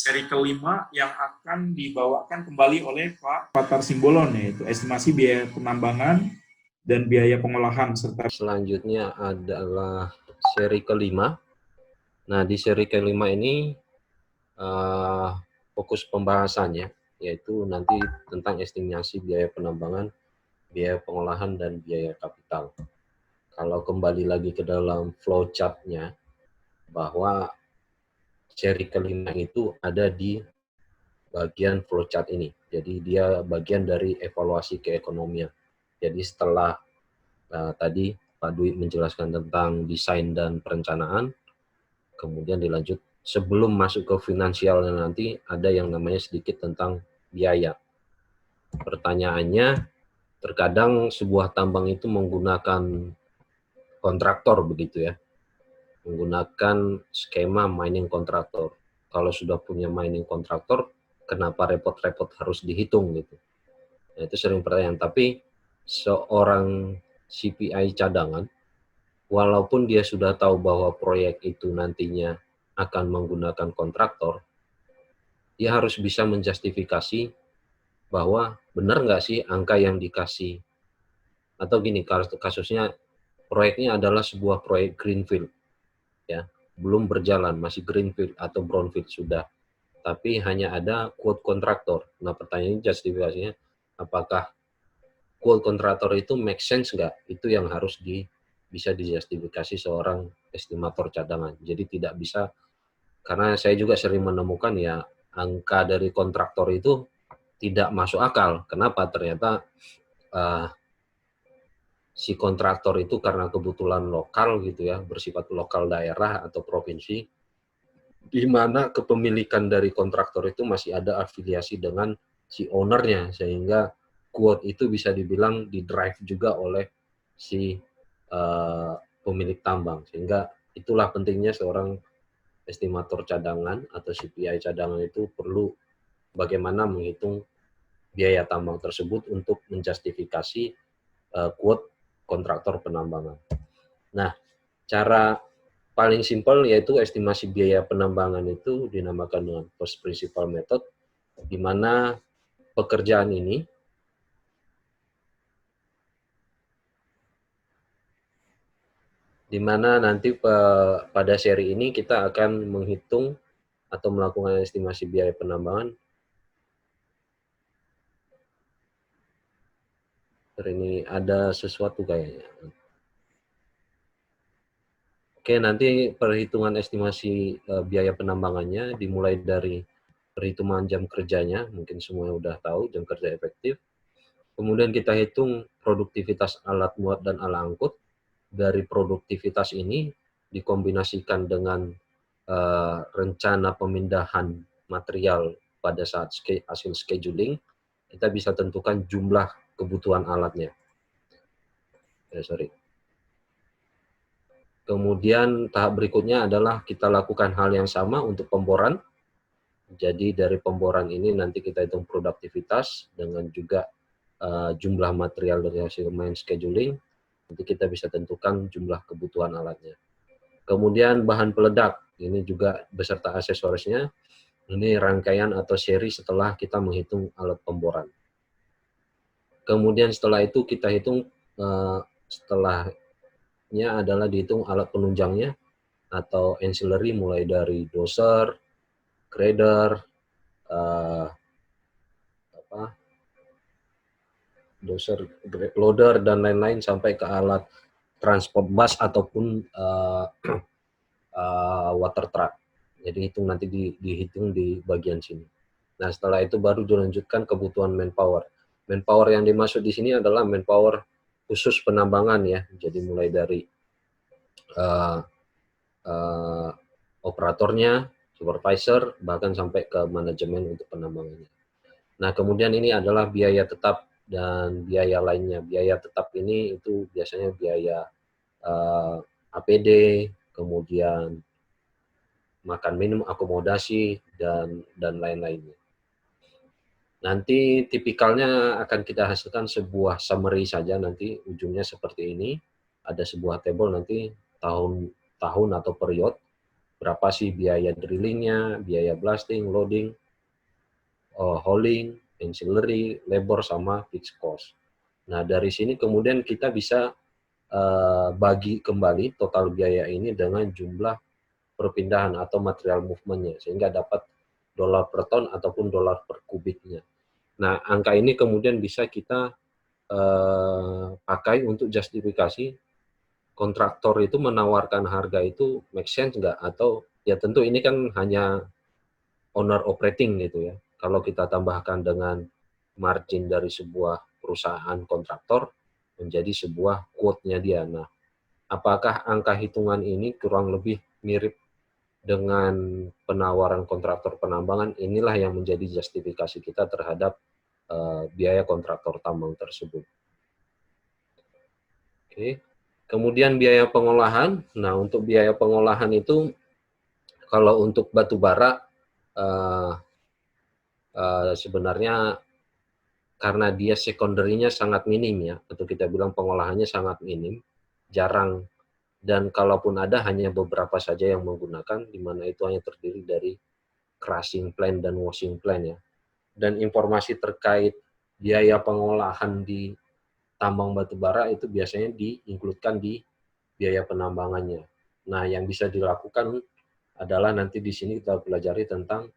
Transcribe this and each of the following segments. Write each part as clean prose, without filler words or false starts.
seri kelima yang akan dibawakan kembali oleh Pak Fatar Simbolon, yaitu estimasi biaya penambangan dan biaya pengolahan serta. Selanjutnya adalah seri kelima. Nah, di seri kelima ini fokus pembahasannya yaitu nanti tentang estimasi biaya penambangan, biaya pengolahan, dan biaya kapital. Kalau kembali lagi ke dalam flowchart-nya, bahwa seri kelima itu ada di bagian flowchart ini. Jadi dia bagian dari evaluasi keekonomian. Jadi setelah tadi Pak Dwi menjelaskan tentang desain dan perencanaan, kemudian dilanjut sebelum masuk ke finansialnya nanti ada yang namanya sedikit tentang biaya. Pertanyaannya, terkadang sebuah tambang itu menggunakan kontraktor begitu ya, menggunakan skema mining kontraktor. Kalau sudah punya mining kontraktor, kenapa repot-repot harus dihitung gitu? Nah, itu sering pertanyaan. Tapi seorang CPI cadangan, walaupun dia sudah tahu bahwa proyek itu nantinya akan menggunakan kontraktor, dia harus bisa menjustifikasi bahwa benar nggak sih angka yang dikasih. Atau gini, kasusnya proyeknya adalah sebuah proyek greenfield, ya, belum berjalan, masih greenfield atau brownfield sudah, tapi hanya ada quote kontraktor. Nah, pertanyaannya justifikasinya, apakah quote kontraktor itu make sense nggak? Itu yang harus bisa dijustifikasi seorang estimator cadangan. Jadi tidak bisa, karena saya juga sering menemukan ya, angka dari kontraktor itu tidak masuk akal. Kenapa? Ternyata si kontraktor itu karena kebutuhan lokal gitu ya, bersifat lokal daerah atau provinsi, di mana kepemilikan dari kontraktor itu masih ada afiliasi dengan si ownernya, sehingga quote itu bisa dibilang di-drive juga oleh si pemilik tambang. Sehingga itulah pentingnya seorang estimator cadangan atau CPI cadangan itu perlu bagaimana menghitung biaya tambang tersebut untuk menjustifikasi quote kontraktor penambangan. Nah, cara paling simpel yaitu estimasi biaya penambangan itu dinamakan dengan cost principal method, di mana pekerjaan ini nanti pada seri ini kita akan menghitung atau melakukan estimasi biaya penambangan. Ini ada sesuatu kayaknya. Oke, nanti perhitungan estimasi biaya penambangannya dimulai dari perhitungan jam kerjanya, mungkin semua udah tahu jam kerja efektif. Kemudian kita hitung produktivitas alat muat dan alat angkut. Dari produktivitas ini dikombinasikan dengan rencana pemindahan material pada saat hasil scheduling, kita bisa tentukan jumlah kebutuhan alatnya. Kemudian tahap berikutnya adalah kita lakukan hal yang sama untuk pemboran. Jadi dari pemboran ini nanti kita hitung produktivitas dengan juga jumlah material dari hasil main scheduling. Nanti kita bisa tentukan jumlah kebutuhan alatnya. Kemudian bahan peledak, ini juga beserta aksesorisnya. Ini rangkaian atau seri setelah kita menghitung alat pemboran. Kemudian setelah itu kita hitung, setelahnya adalah dihitung alat penunjangnya atau ancillary, mulai dari doser, grader, doser, loader, dan lain-lain sampai ke alat transport bus ataupun water truck. Jadi itu nanti dihitung di bagian sini. Nah, setelah itu baru dilanjutkan kebutuhan manpower. Manpower yang dimaksud di sini adalah manpower khusus penambangan ya. Jadi mulai dari operatornya, supervisor, bahkan sampai ke manajemen untuk penambangannya. Nah, kemudian ini adalah biaya tetap dan biaya lainnya. Biaya tetap ini itu biasanya biaya APD, kemudian makan minum, akomodasi, dan lain-lainnya. Nanti tipikalnya akan kita hasilkan sebuah summary saja, nanti ujungnya seperti ini. Ada sebuah table nanti tahun atau period. Berapa sih biaya drillingnya, biaya blasting, loading, hauling, ancillary, labor, sama fixed cost. Nah, dari sini kemudian kita bisa bagi kembali total biaya ini dengan jumlah perpindahan atau material movement-nya, sehingga dapat dolar per ton ataupun dolar per kubiknya. Nah, angka ini kemudian bisa kita pakai untuk justifikasi kontraktor itu menawarkan harga itu make sense nggak, atau ya tentu ini kan hanya owner operating gitu ya. Kalau kita tambahkan dengan margin dari sebuah perusahaan kontraktor menjadi sebuah quote-nya dia. Nah, apakah angka hitungan ini kurang lebih mirip dengan penawaran kontraktor penambangan? Inilah yang menjadi justifikasi kita terhadap biaya kontraktor tambang tersebut. Oke. Kemudian biaya pengolahan. Nah, untuk biaya pengolahan itu kalau untuk batu bara sebenarnya karena dia secondary-nya sangat minim ya, atau kita bilang pengolahannya sangat minim, jarang, dan kalaupun ada hanya beberapa saja yang menggunakan, di mana itu hanya terdiri dari crushing plant dan washing plant ya. Dan informasi terkait biaya pengolahan di tambang batu bara itu biasanya di-include-kan di biaya penambangannya. Nah, yang bisa dilakukan adalah nanti di sini kita pelajari tentang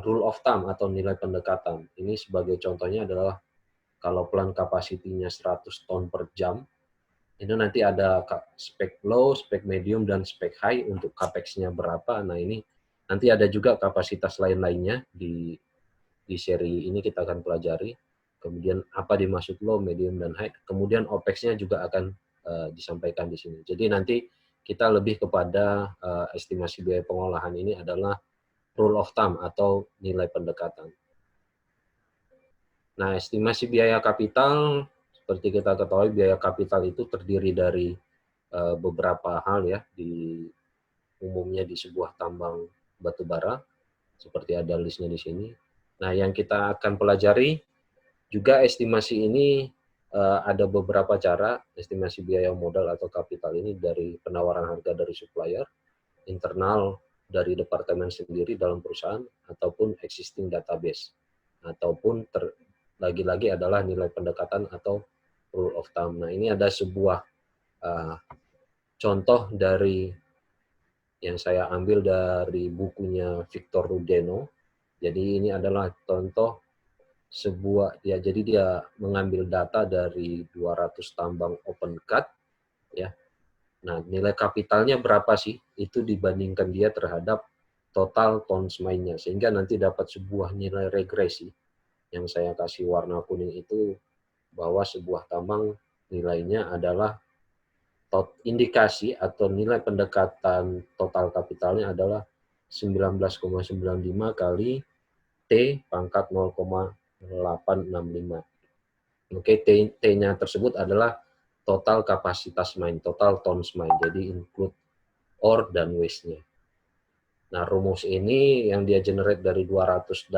rule of thumb atau nilai pendekatan. Ini sebagai contohnya adalah kalau plant capacity-nya 100 ton per jam, itu nanti ada spek low, spek medium, dan spek high untuk capex-nya berapa. Nah, ini nanti ada juga kapasitas lain-lainnya di seri ini kita akan pelajari. Kemudian apa dimaksud low, medium, dan high. Kemudian OPEX-nya juga akan disampaikan di sini. Jadi nanti kita lebih kepada estimasi biaya pengolahan ini adalah rule of thumb atau nilai pendekatan. Nah, estimasi biaya kapital, seperti kita ketahui biaya kapital itu terdiri dari beberapa hal ya, umumnya di sebuah tambang batu bara, seperti ada listnya di sini. Nah, yang kita akan pelajari juga estimasi ini ada beberapa cara, estimasi biaya modal atau kapital ini dari penawaran harga dari supplier, internal dari departemen sendiri dalam perusahaan, ataupun existing database, ataupun lagi-lagi adalah nilai pendekatan atau rule of thumb. Nah, ini ada sebuah contoh dari yang saya ambil dari bukunya Victor Rudeno. Jadi ini adalah contoh sebuah, ya, jadi dia mengambil data dari 200 tambang open cut ya. Nah, nilai kapitalnya berapa sih? Itu dibandingkan dia terhadap total tons mine-nya, sehingga nanti dapat sebuah nilai regresi. Yang saya kasih warna kuning itu bahwa sebuah tambang nilainya adalah indikasi atau nilai pendekatan total kapitalnya adalah 19,95 kali T pangkat 0,865. Oke, T-nya tersebut adalah total kapasitas mine, total tons mine, jadi include ore dan waste-nya. Nah, rumus ini yang dia generate dari 200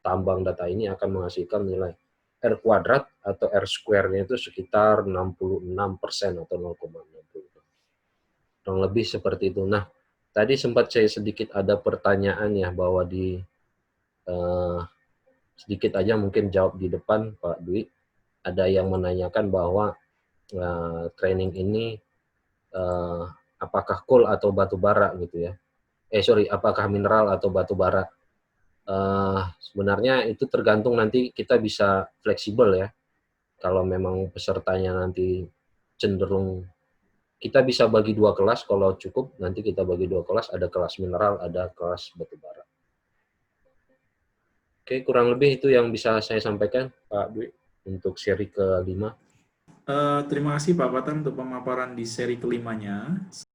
tambang data ini akan menghasilkan nilai R kuadrat atau R square-nya itu sekitar 66% atau 0,60. Kurang lebih seperti itu. Nah, tadi sempat saya sedikit ada pertanyaan ya, bahwa di sedikit aja mungkin jawab di depan Pak Dwi. Ada yang menanyakan bahwa training ini apakah coal atau batu bara gitu ya. Apakah mineral atau batu bara. Sebenarnya itu tergantung, nanti kita bisa fleksibel ya. Kalau memang pesertanya nanti cenderung, kita bisa bagi dua kelas, kalau cukup nanti kita bagi dua kelas, ada kelas mineral, ada kelas batu bara. Oke, kurang lebih itu yang bisa saya sampaikan Pak Dwi untuk seri ke-5. Terima kasih Pak Patan untuk pemaparan di seri kelimanya.